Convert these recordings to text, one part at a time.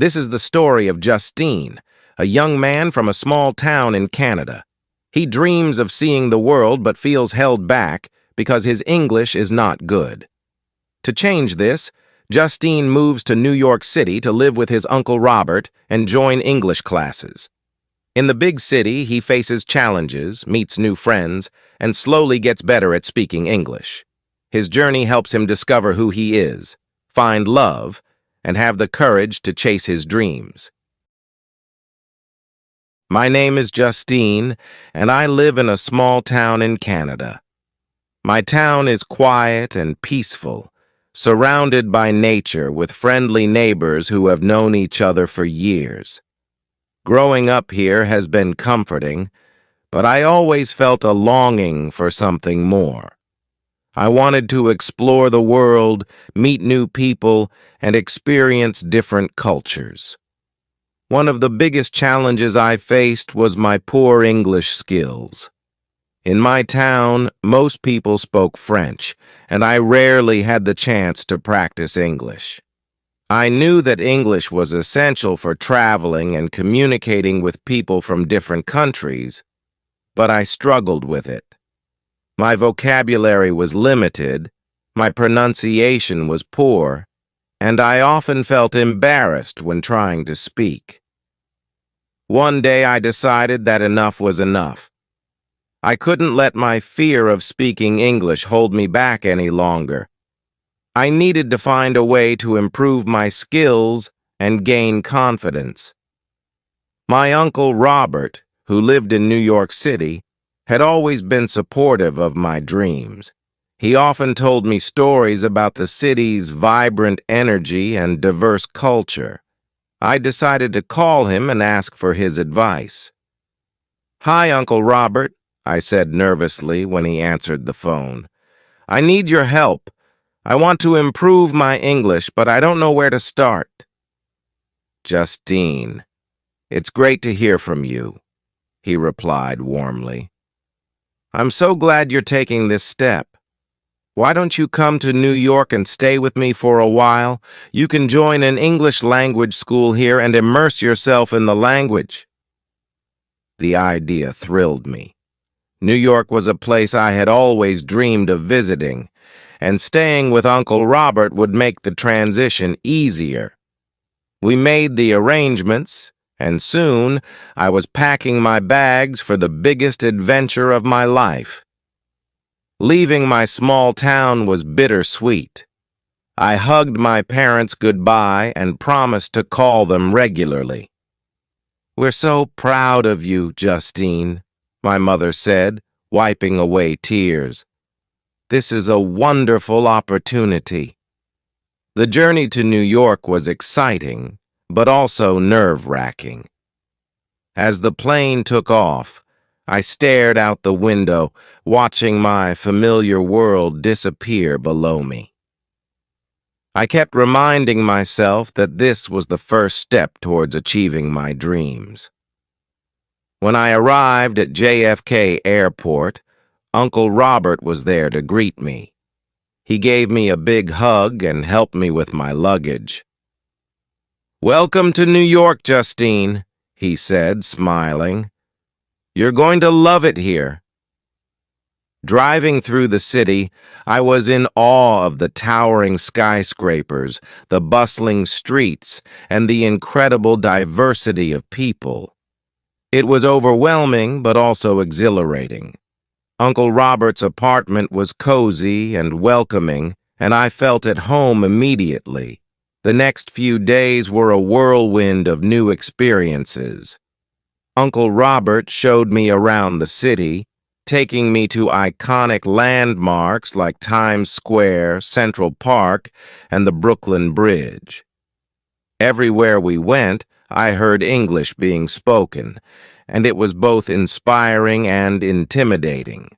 This is the story of Justine, a young man from a small town in Canada. He dreams of seeing the world but feels held back because his English is not good. To change this, Justine moves to New York City to live with his Uncle Robert and join English classes. In the big city, he faces challenges, meets new friends, and slowly gets better at speaking English. His journey helps him discover who he is, find love, and have the courage to chase his dreams. My name is Justine, and I live in a small town in Canada. My town is quiet and peaceful, surrounded by nature with friendly neighbors who have known each other for years. Growing up here has been comforting, but I always felt a longing for something more. I wanted to explore the world, meet new people, and experience different cultures. One of the biggest challenges I faced was my poor English skills. In my town, most people spoke French, and I rarely had the chance to practice English. I knew that English was essential for traveling and communicating with people from different countries, but I struggled with it. My vocabulary was limited, my pronunciation was poor, and I often felt embarrassed when trying to speak. One day I decided that enough was enough. I couldn't let my fear of speaking English hold me back any longer. I needed to find a way to improve my skills and gain confidence. My Uncle Robert, who lived in New York City, had always been supportive of my dreams. He often told me stories about the city's vibrant energy and diverse culture. I decided to call him and ask for his advice. "Hi, Uncle Robert," I said nervously when he answered the phone. "I need your help. I want to improve my English, but I don't know where to start." "Justine, it's great to hear from you," he replied warmly. "I'm so glad you're taking this step. Why don't you come to New York and stay with me for a while? You can join an English language school here and immerse yourself in the language." The idea thrilled me. New York was a place I had always dreamed of visiting, and staying with Uncle Robert would make the transition easier. We made the arrangements, and soon I was packing my bags for the biggest adventure of my life. Leaving my small town was bittersweet. I hugged my parents goodbye and promised to call them regularly. "We're so proud of you, Justine," my mother said, wiping away tears. "This is a wonderful opportunity." The journey to New York was exciting, but also nerve-wracking. As the plane took off, I stared out the window, watching my familiar world disappear below me. I kept reminding myself that this was the first step towards achieving my dreams. When I arrived at JFK Airport, Uncle Robert was there to greet me. He gave me a big hug and helped me with my luggage. "Welcome to New York, Justine," he said, smiling. "You're going to love it here." Driving through the city, I was in awe of the towering skyscrapers, the bustling streets, and the incredible diversity of people. It was overwhelming, but also exhilarating. Uncle Robert's apartment was cozy and welcoming, and I felt at home immediately. The next few days were a whirlwind of new experiences. Uncle Robert showed me around the city, taking me to iconic landmarks like Times Square, Central Park, and the Brooklyn Bridge. Everywhere we went, I heard English being spoken, and it was both inspiring and intimidating.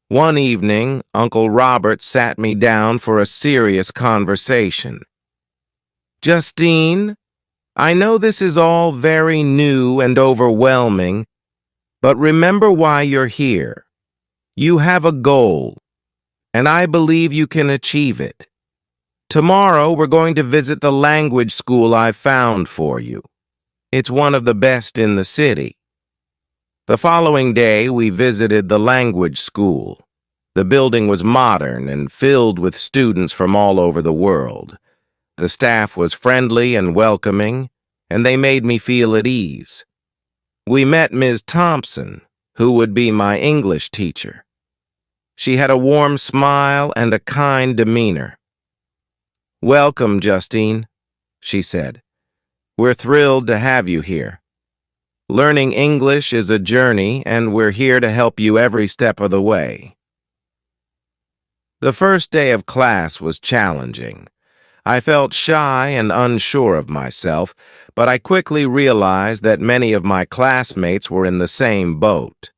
One evening, Uncle Robert sat me down for a serious conversation. "Justine, I know this is all very new and overwhelming, but remember why you're here. You have a goal, and I believe you can achieve it. Tomorrow, we're going to visit the language school I found for you. It's one of the best in the city. The following day, we visited the language school. The building was modern and filled with students from all over the world. The staff was friendly and welcoming, and they made me feel at ease. We met Ms. Thompson, who would be my English teacher. She had a warm smile and a kind demeanor. "Welcome, Justine," she said. "We're thrilled to have you here. Learning English is a journey, and we're here to help you every step of the way." The first day of class was challenging. I felt shy and unsure of myself, but I quickly realized that many of my classmates were in the same boat.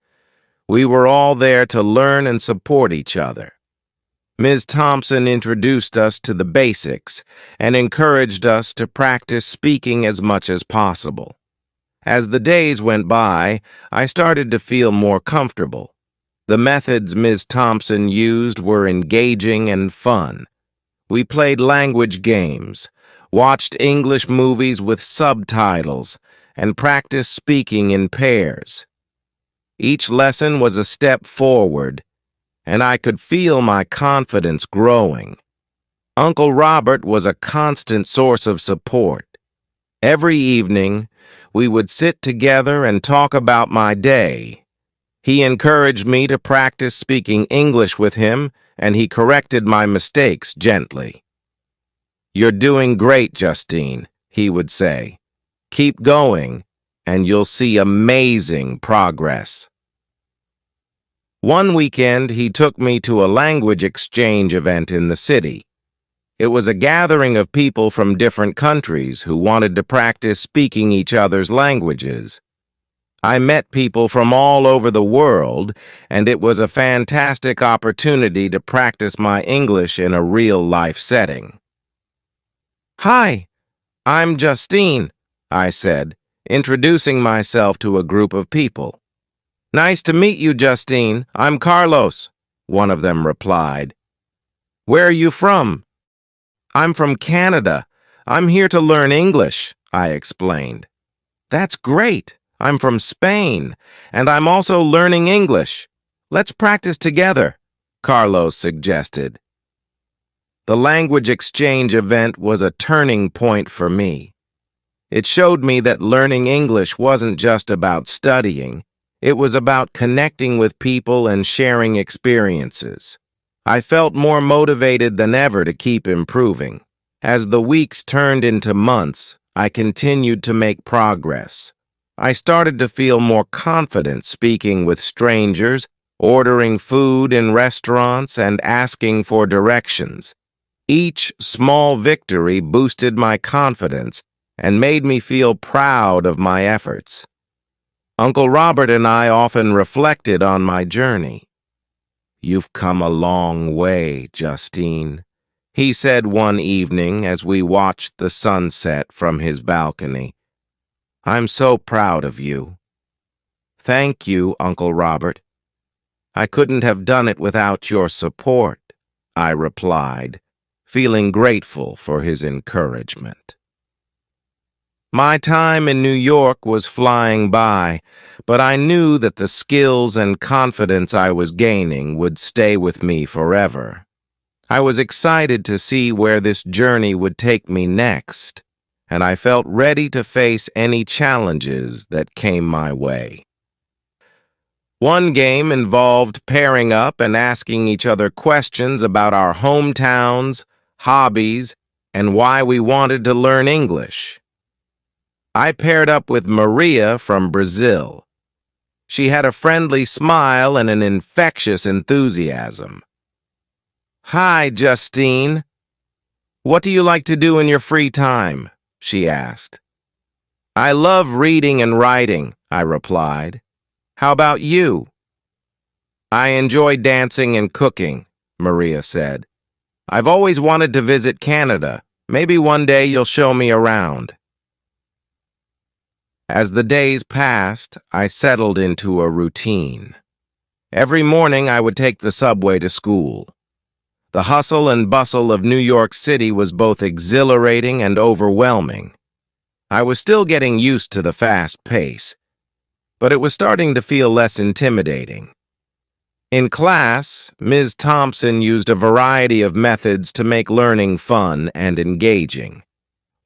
We were all there to learn and support each other. Ms. Thompson introduced us to the basics and encouraged us to practice speaking as much as possible. As the days went by, I started to feel more comfortable. The methods Ms. Thompson used were engaging and fun. We played language games, watched English movies with subtitles, and practiced speaking in pairs. Each lesson was a step forward, and I could feel my confidence growing. Uncle Robert was a constant source of support. Every evening, we would sit together and talk about my day. He encouraged me to practice speaking English with him, and he corrected my mistakes gently. "You're doing great, Justine," he would say. "Keep going, and you'll see amazing progress." One weekend, he took me to a language exchange event in the city. It was a gathering of people from different countries who wanted to practice speaking each other's languages. I met people from all over the world, and it was a fantastic opportunity to practice my English in a real-life setting. "Hi, I'm Justine," I said, introducing myself to a group of people. "Nice to meet you, Justine. I'm Carlos," one of them replied. "Where are you from?" "I'm from Canada. I'm here to learn English," I explained. "That's great. I'm from Spain, and I'm also learning English. Let's practice together," Carlos suggested. The language exchange event was a turning point for me. It showed me that learning English wasn't just about studying. It was about connecting with people and sharing experiences. I felt more motivated than ever to keep improving. As the weeks turned into months, I continued to make progress. I started to feel more confident speaking with strangers, ordering food in restaurants, and asking for directions. Each small victory boosted my confidence and made me feel proud of my efforts. Uncle Robert and I often reflected on my journey. "You've come a long way, Justine," he said one evening as we watched the sunset from his balcony. "I'm so proud of you." "Thank you, Uncle Robert. I couldn't have done it without your support," I replied, feeling grateful for his encouragement. My time in New York was flying by, but I knew that the skills and confidence I was gaining would stay with me forever. I was excited to see where this journey would take me next, and I felt ready to face any challenges that came my way. One game involved pairing up and asking each other questions about our hometowns, hobbies, and why we wanted to learn English. I paired up with Maria from Brazil. She had a friendly smile and an infectious enthusiasm. "Hi, Justine. What do you like to do in your free time?" she asked. "I love reading and writing," I replied. "How about you?" "I enjoy dancing and cooking," Maria said. "I've always wanted to visit Canada. Maybe one day you'll show me around." As the days passed, I settled into a routine. Every morning I would take the subway to school. The hustle and bustle of New York City was both exhilarating and overwhelming. I was still getting used to the fast pace, but it was starting to feel less intimidating. In class, Ms. Thompson used a variety of methods to make learning fun and engaging.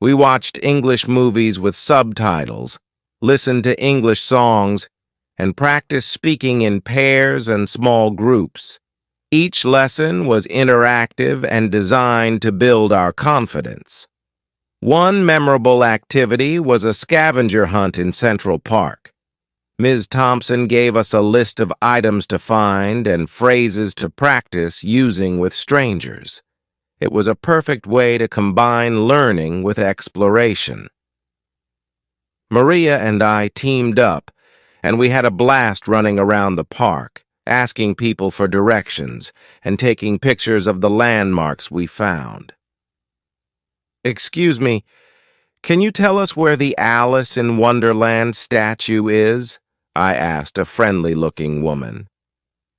We watched English movies with subtitles, listened to English songs, and practiced speaking in pairs and small groups. Each lesson was interactive and designed to build our confidence. One memorable activity was a scavenger hunt in Central Park. Ms. Thompson gave us a list of items to find and phrases to practice using with strangers. It was a perfect way to combine learning with exploration. Maria and I teamed up, and we had a blast running around the park, asking people for directions and taking pictures of the landmarks we found. "Excuse me, can you tell us where the Alice in Wonderland statue is?" I asked a friendly-looking woman.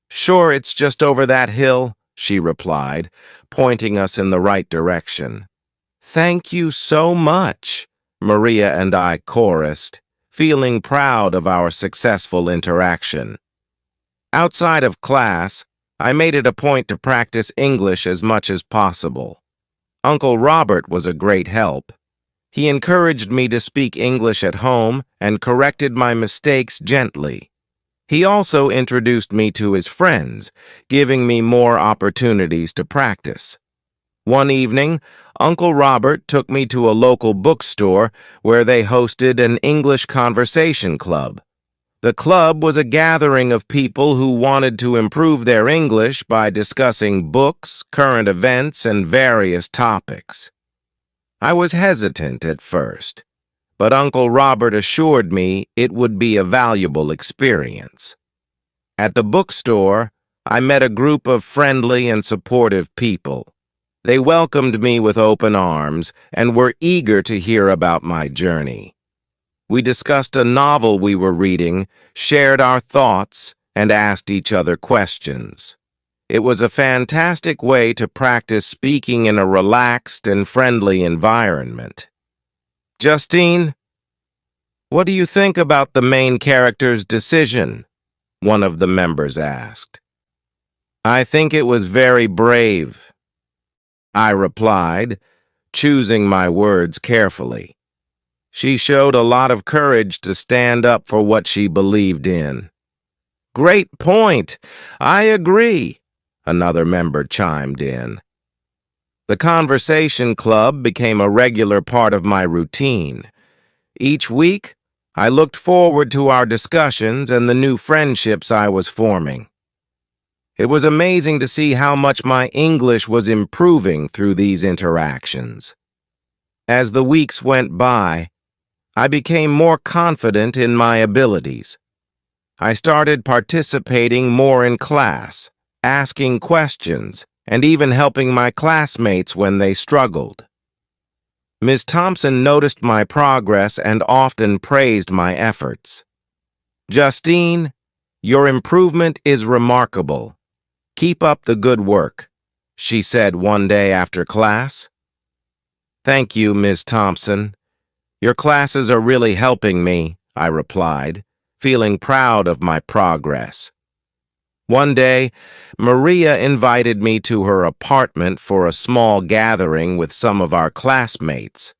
"Sure, it's just over that hill," she replied, pointing us in the right direction. "Thank you so much," Maria and I chorused, feeling proud of our successful interaction. Outside of class, I made it a point to practice English as much as possible. Uncle Robert was a great help. He encouraged me to speak English at home and corrected my mistakes gently. He also introduced me to his friends, giving me more opportunities to practice. One evening, Uncle Robert took me to a local bookstore where they hosted an English conversation club. The club was a gathering of people who wanted to improve their English by discussing books, current events, and various topics. I was hesitant at first, but Uncle Robert assured me it would be a valuable experience. At the bookstore, I met a group of friendly and supportive people. They welcomed me with open arms and were eager to hear about my journey. We discussed a novel we were reading, shared our thoughts, and asked each other questions. It was a fantastic way to practice speaking in a relaxed and friendly environment. "Justine, what do you think about the main character's decision?" one of the members asked. "I think it was very brave," I replied, choosing my words carefully. "She showed a lot of courage to stand up for what she believed in." "Great point. I agree," another member chimed in. The conversation club became a regular part of my routine. Each week, I looked forward to our discussions and the new friendships I was forming. It was amazing to see how much my English was improving through these interactions. As the weeks went by, I became more confident in my abilities. I started participating more in class, asking questions, and even helping my classmates when they struggled. Ms. Thompson noticed my progress and often praised my efforts. "Justine, your improvement is remarkable. Keep up the good work," she said one day after class. "Thank you, Ms. Thompson. Your classes are really helping me," I replied, feeling proud of my progress. One day, Maria invited me to her apartment for a small gathering with some of our classmates.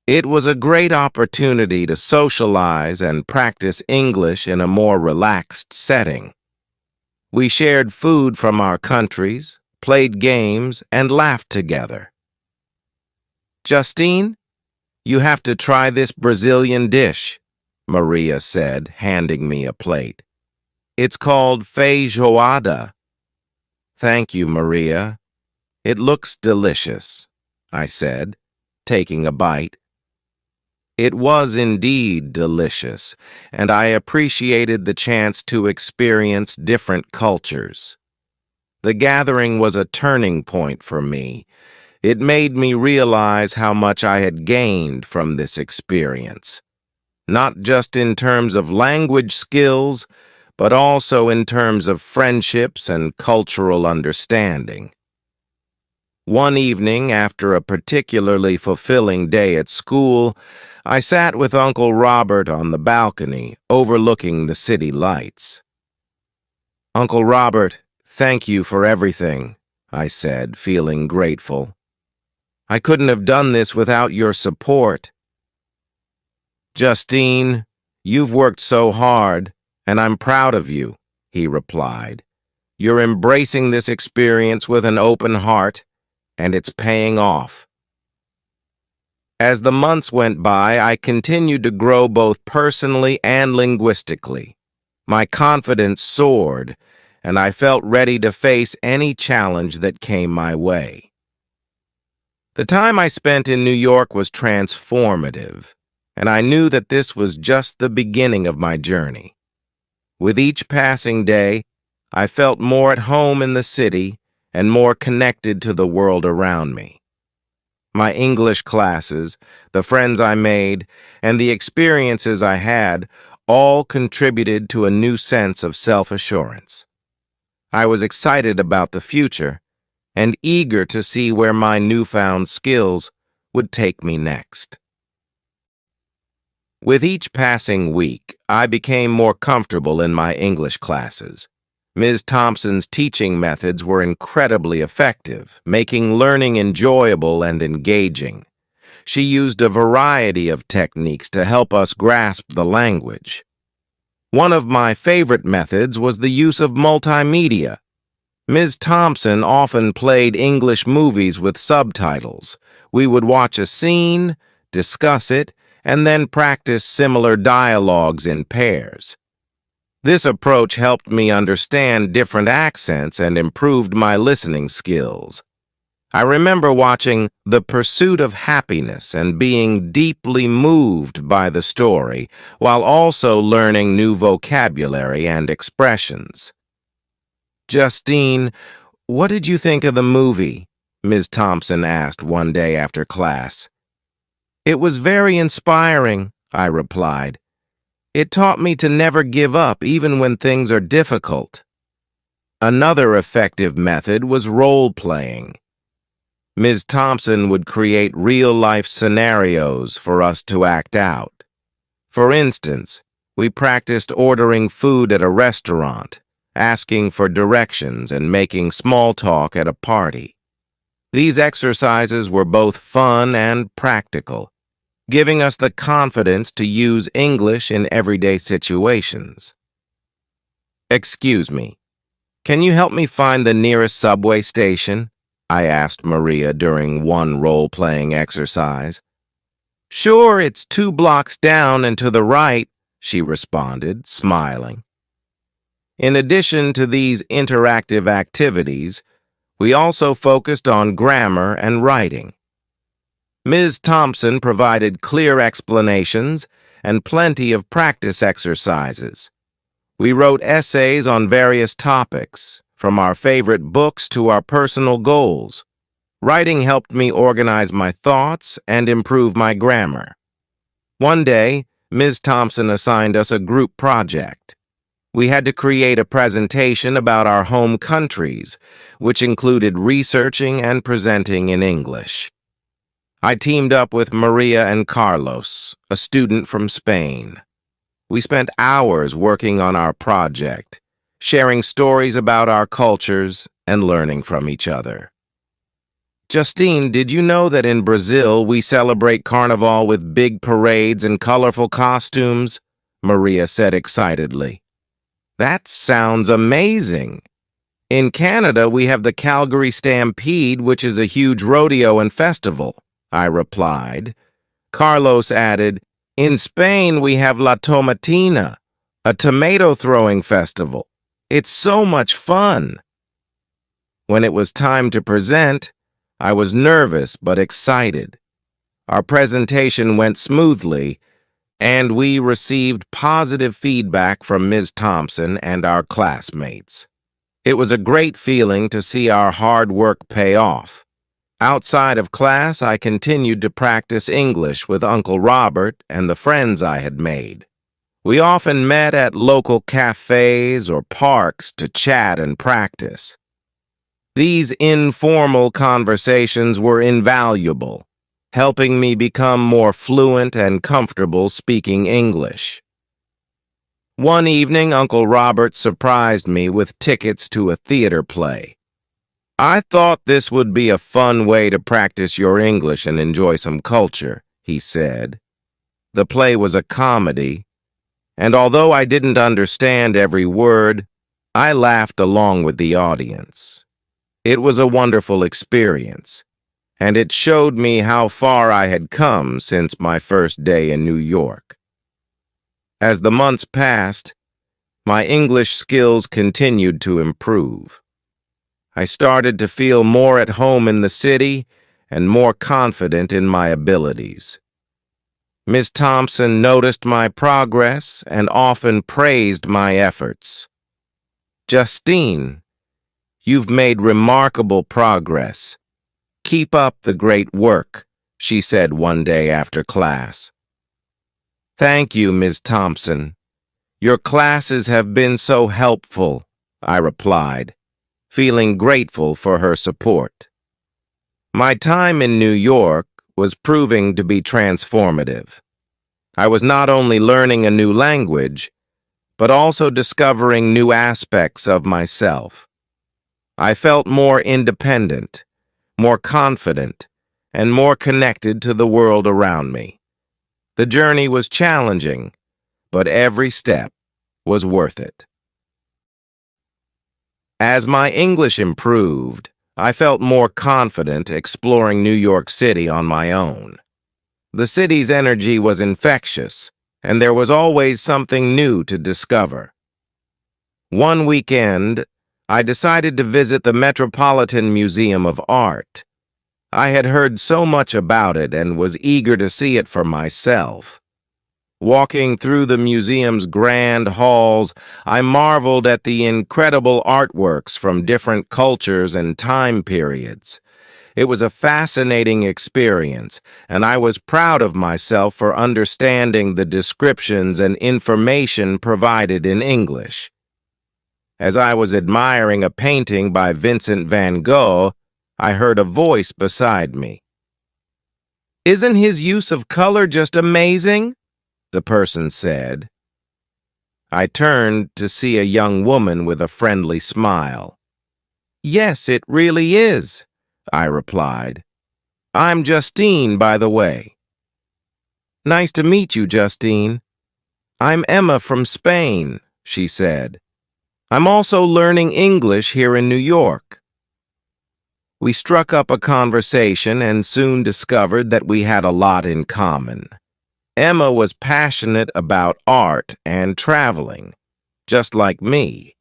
It was a great opportunity to socialize and practice English in a more relaxed setting. We shared food from our countries, played games, and laughed together. "Justine, you have to try this Brazilian dish," Maria said, handing me a plate. "It's called feijoada." "Thank you, Maria. It looks delicious," I said, taking a bite. It was indeed delicious, and I appreciated the chance to experience different cultures. The gathering was a turning point for me. It made me realize how much I had gained from this experience, not just in terms of language skills, but also in terms of friendships and cultural understanding. One evening, after a particularly fulfilling day at school, I sat with Uncle Robert on the balcony, overlooking the city lights. "Uncle Robert, thank you for everything," I said, feeling grateful. "I couldn't have done this without your support." "Justine, you've worked so hard, and I'm proud of you," he replied. "You're embracing this experience with an open heart, and it's paying off." As the months went by, I continued to grow both personally and linguistically. My confidence soared, and I felt ready to face any challenge that came my way. The time I spent in New York was transformative, and I knew that this was just the beginning of my journey. With each passing day, I felt more at home in the city and more connected to the world around me. My English classes, the friends I made, and the experiences I had all contributed to a new sense of self-assurance. I was excited about the future and eager to see where my newfound skills would take me next. With each passing week, I became more comfortable in my English classes. Ms. Thompson's teaching methods were incredibly effective, making learning enjoyable and engaging. She used a variety of techniques to help us grasp the language. One of my favorite methods was the use of multimedia. Ms. Thompson often played English movies with subtitles. We would watch a scene, discuss it, and then practice similar dialogues in pairs. This approach helped me understand different accents and improved my listening skills. I remember watching The Pursuit of Happiness and being deeply moved by the story, while also learning new vocabulary and expressions. "Justine, what did you think of the movie?" Ms. Thompson asked one day after class. "It was very inspiring," I replied. "It taught me to never give up even when things are difficult." Another effective method was role-playing. Ms. Thompson would create real-life scenarios for us to act out. For instance, we practiced ordering food at a restaurant, asking for directions, and making small talk at a party. These exercises were both fun and practical, giving us the confidence to use English in everyday situations. "Excuse me, can you help me find the nearest subway station?" I asked Maria during one role-playing exercise. "Sure, it's 2 blocks down and to the right," she responded, smiling. In addition to these interactive activities, we also focused on grammar and writing. Ms. Thompson provided clear explanations and plenty of practice exercises. We wrote essays on various topics, from our favorite books to our personal goals. Writing helped me organize my thoughts and improve my grammar. One day, Ms. Thompson assigned us a group project. We had to create a presentation about our home countries, which included researching and presenting in English. I teamed up with Maria and Carlos, a student from Spain. We spent hours working on our project, sharing stories about our cultures and learning from each other. "Justine, did you know that in Brazil we celebrate Carnival with big parades and colorful costumes?" Maria said excitedly. "That sounds amazing. In Canada, we have the Calgary Stampede, which is a huge rodeo and festival," I replied. Carlos added, "In Spain, we have La Tomatina, a tomato-throwing festival. It's so much fun." When it was time to present, I was nervous but excited. Our presentation went smoothly, and we received positive feedback from Ms. Thompson and our classmates. It was a great feeling to see our hard work pay off. Outside of class, I continued to practice English with Uncle Robert and the friends I had made. We often met at local cafes or parks to chat and practice. These informal conversations were invaluable, helping me become more fluent and comfortable speaking English. One evening, Uncle Robert surprised me with tickets to a theater play. "I thought this would be a fun way to practice your English and enjoy some culture," he said. The play was a comedy, and although I didn't understand every word, I laughed along with the audience. It was a wonderful experience, and it showed me how far I had come since my first day in New York. As the months passed, my English skills continued to improve. I started to feel more at home in the city and more confident in my abilities. Miss Thompson noticed my progress and often praised my efforts. "Justine, you've made remarkable progress. Keep up the great work," she said one day after class. "Thank you, Miss Thompson. Your classes have been so helpful," I replied, feeling grateful for her support. My time in New York was proving to be transformative. I was not only learning a new language, but also discovering new aspects of myself. I felt more independent, more confident, and more connected to the world around me. The journey was challenging, but every step was worth it. As my English improved, I felt more confident exploring New York City on my own. The city's energy was infectious, and there was always something new to discover. One weekend, I decided to visit the Metropolitan Museum of Art. I had heard so much about it and was eager to see it for myself. Walking through the museum's grand halls, I marveled at the incredible artworks from different cultures and time periods. It was a fascinating experience, and I was proud of myself for understanding the descriptions and information provided in English. As I was admiring a painting by Vincent van Gogh, I heard a voice beside me. "Isn't his use of color just amazing?" the person said. I turned to see a young woman with a friendly smile. "Yes, it really is," I replied. "I'm Justine, by the way." "Nice to meet you, Justine. I'm Emma from Spain," she said. "I'm also learning English here in New York." We struck up a conversation and soon discovered that we had a lot in common. Emma was passionate about art and traveling, just like me.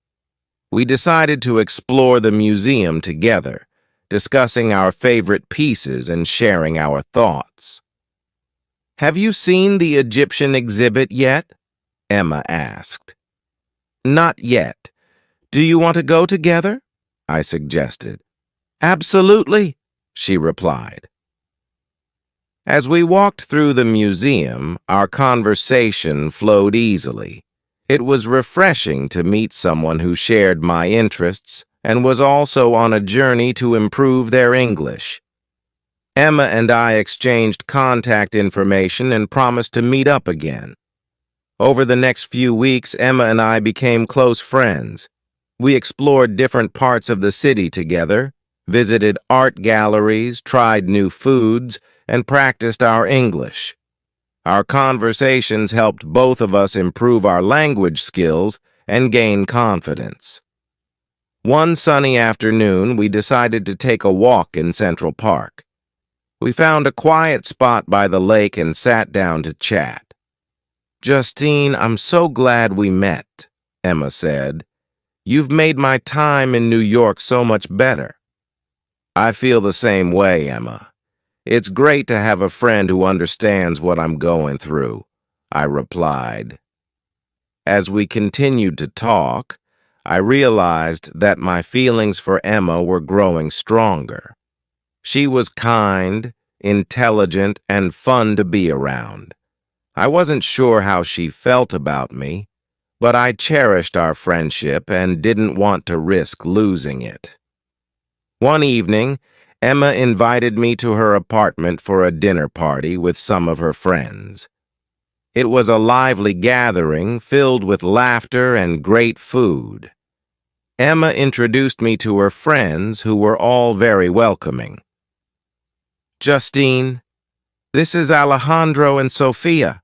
We decided to explore the museum together, discussing our favorite pieces and sharing our thoughts. "Have you seen the Egyptian exhibit yet?" Emma asked. "Not yet. Do you want to go together?" I suggested. "Absolutely," she replied. As we walked through the museum, our conversation flowed easily. It was refreshing to meet someone who shared my interests and was also on a journey to improve their English. Emma and I exchanged contact information and promised to meet up again. Over the next few weeks, Emma and I became close friends. We explored different parts of the city together, visited art galleries, tried new foods, and practiced our English. Our conversations helped both of us improve our language skills and gain confidence. One sunny afternoon, we decided to take a walk in Central Park. We found a quiet spot by the lake and sat down to chat. "Justine, I'm so glad we met," Emma said. "You've made my time in New York so much better." "I feel the same way, Emma. It's great to have a friend who understands what I'm going through," I replied. As we continued to talk, I realized that my feelings for Emma were growing stronger. She was kind, intelligent, and fun to be around. I wasn't sure how she felt about me, but I cherished our friendship and didn't want to risk losing it. One evening, Emma invited me to her apartment for a dinner party with some of her friends. It was a lively gathering filled with laughter and great food. Emma introduced me to her friends, who were all very welcoming. "Justine, this is Alejandro and Sophia,"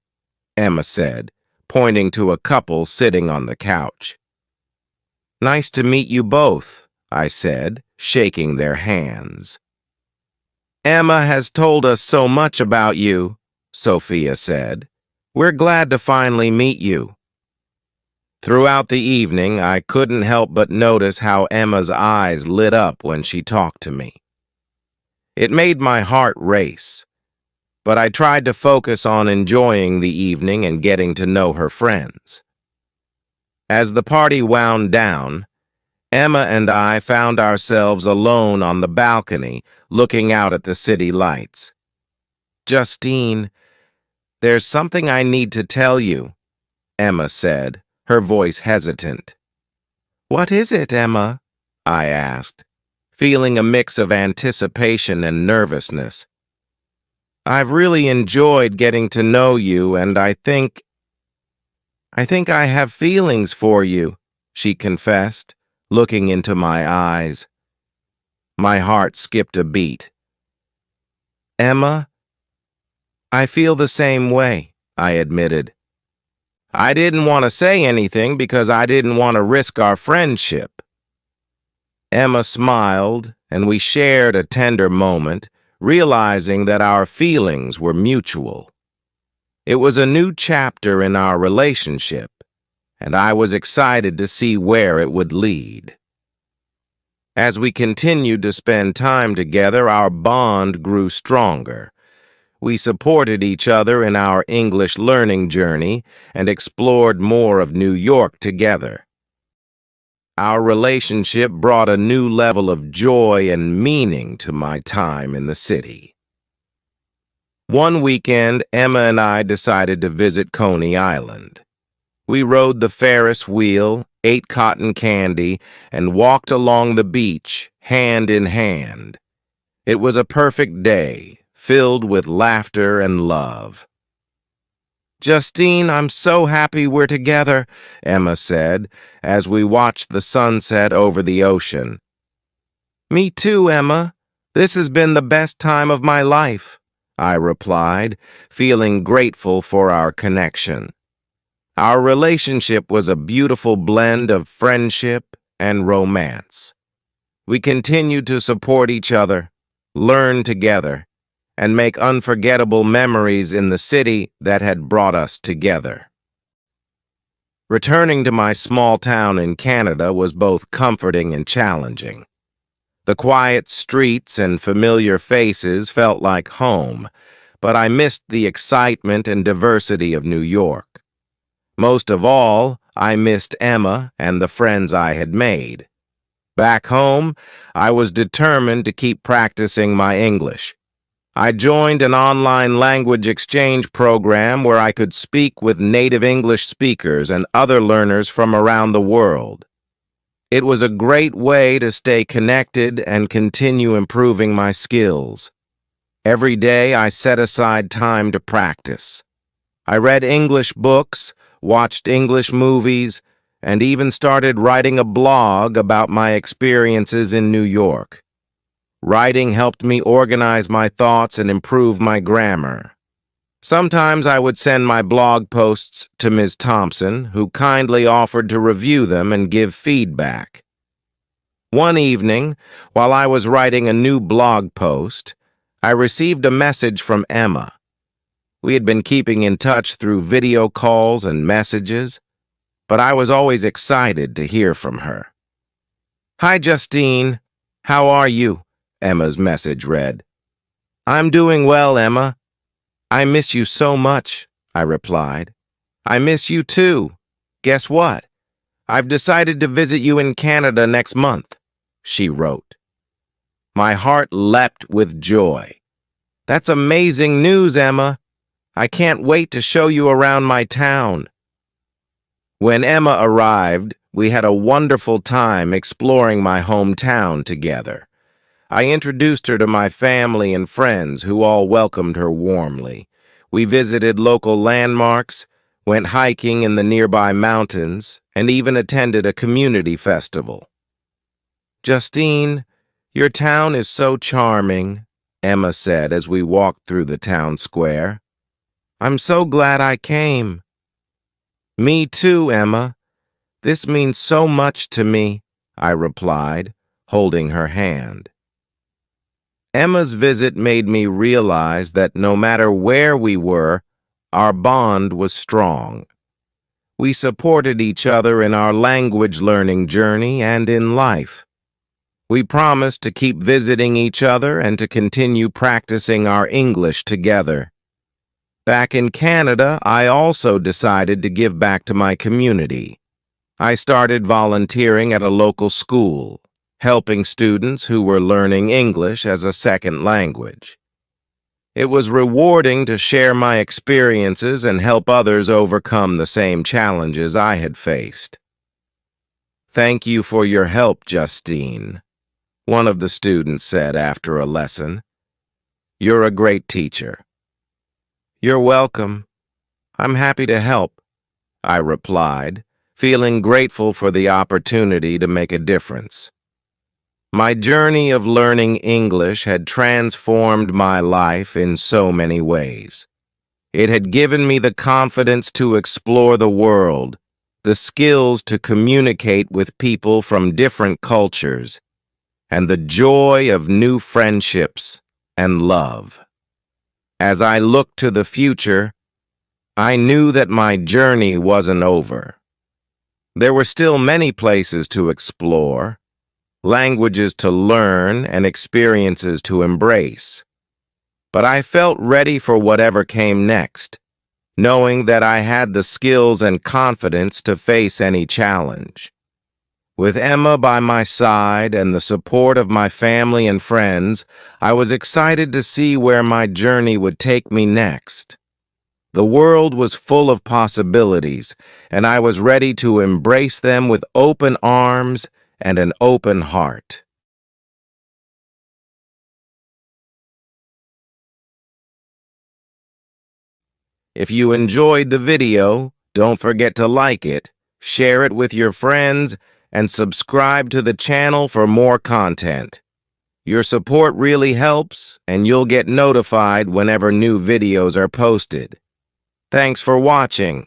Emma said, pointing to a couple sitting on the couch. "Nice to meet you both," I said, shaking their hands. "Emma has told us so much about you," Sophia said. "We're glad to finally meet you." Throughout the evening, I couldn't help but notice how Emma's eyes lit up when she talked to me. It made my heart race, but I tried to focus on enjoying the evening and getting to know her friends. As the party wound down, Emma and I found ourselves alone on the balcony, looking out at the city lights. "Justine, there's something I need to tell you," Emma said, her voice hesitant. "What is it, Emma?" I asked, feeling a mix of anticipation and nervousness. "I've really enjoyed getting to know you, and I think I have feelings for you," she confessed, looking into my eyes. My heart skipped a beat. "Emma, I feel the same way," I admitted. I didn't want to say anything because I didn't want to risk our friendship. Emma smiled, and we shared a tender moment, realizing that our feelings were mutual. It was a new chapter in our relationship, and I was excited to see where it would lead. As we continued to spend time together, our bond grew stronger. We supported each other in our English learning journey and explored more of New York together. Our relationship brought a new level of joy and meaning to my time in the city. One weekend, Emma and I decided to visit Coney Island. We rode the Ferris wheel, ate cotton candy, and walked along the beach, hand in hand. It was a perfect day, filled with laughter and love. "Justine, I'm so happy we're together," Emma said, as we watched the sunset over the ocean. "Me too, Emma. This has been the best time of my life," I replied, feeling grateful for our connection. Our relationship was a beautiful blend of friendship and romance. We continued to support each other, learn together, and make unforgettable memories in the city that had brought us together. Returning to my small town in Canada was both comforting and challenging. The quiet streets and familiar faces felt like home, but I missed the excitement and diversity of New York. Most of all, I missed Emma and the friends I had made. Back home, I was determined to keep practicing my English. I joined an online language exchange program where I could speak with native English speakers and other learners from around the world. It was a great way to stay connected and continue improving my skills. Every day I set aside time to practice. I read English books, watched English movies, and even started writing a blog about my experiences in New York. Writing helped me organize my thoughts and improve my grammar. Sometimes I would send my blog posts to Ms. Thompson, who kindly offered to review them and give feedback. One evening, while I was writing a new blog post, I received a message from Emma. We had been keeping in touch through video calls and messages, but I was always excited to hear from her. "Hi, Justine. How are you?" Emma's message read. "I'm doing well, Emma. I miss you so much," I replied. "I miss you too. Guess what? I've decided to visit you in Canada next month," she wrote. My heart leapt with joy. "That's amazing news, Emma. I can't wait to show you around my town." When Emma arrived, we had a wonderful time exploring my hometown together. I introduced her to my family and friends, who all welcomed her warmly. We visited local landmarks, went hiking in the nearby mountains, and even attended a community festival. "Justine, your town is so charming," Emma said as we walked through the town square. "I'm so glad I came." "Me too, Emma. This means so much to me," I replied, holding her hand. Emma's visit made me realize that no matter where we were, our bond was strong. We supported each other in our language learning journey and in life. We promised to keep visiting each other and to continue practicing our English together. Back in Canada, I also decided to give back to my community. I started volunteering at a local school, helping students who were learning English as a second language. It was rewarding to share my experiences and help others overcome the same challenges I had faced. "Thank you for your help, Justine," one of the students said after a lesson. "You're a great teacher." "You're welcome. I'm happy to help," I replied, feeling grateful for the opportunity to make a difference. My journey of learning English had transformed my life in so many ways. It had given me the confidence to explore the world, the skills to communicate with people from different cultures, and the joy of new friendships and love. As I looked to the future, I knew that my journey wasn't over. There were still many places to explore, languages to learn, and experiences to embrace. But I felt ready for whatever came next, knowing that I had the skills and confidence to face any challenge. With Emma by my side and the support of my family and friends, I was excited to see where my journey would take me next. The world was full of possibilities, and I was ready to embrace them with open arms and an open heart. If you enjoyed the video, don't forget to like it, share it with your friends, and subscribe to the channel for more content. Your support really helps, and you'll get notified whenever new videos are posted. Thanks for watching.